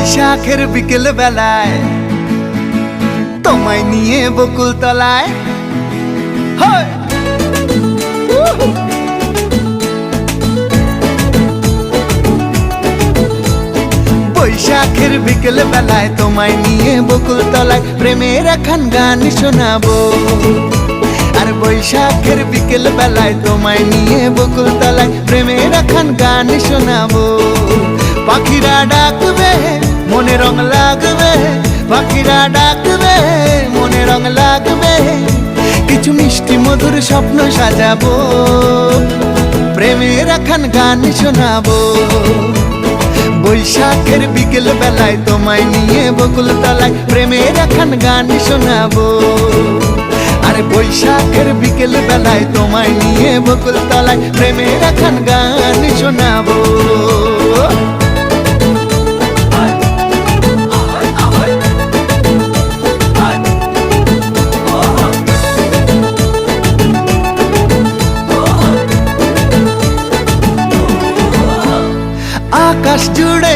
বৈশাখের বিকেল বেলায় তোমায় নিয়ে বকুল তলায় বৈশাখের বিকেল বেলায় তোমায় নিয়ে বকুল তলায় প্রেমের একখান গান শোনাবো। আর বৈশাখের বিকেল বেলায় তোমায় নিয়ে বকুল তলায় প্রেমের একখান গান শোনাবো। পাখিরা ডাকবে মনে রং লাগবে, পাখিরা ডাকবে মনে রং লাগবে, কিছু মিষ্টি মধুর স্বপ্ন সাজাবো, প্রেমের একখান গান শোনাবো। বৈশাখের বিকেল বেলায় তোমায় নিয়ে বকুল তলায় প্রেমের একখান গান শোনাবো। আরে বৈশাখের বিকেল বেলায় তোমায় নিয়ে বকুল তলায় প্রেমের একখান গান শোনাবো। আকাশ জুড়ে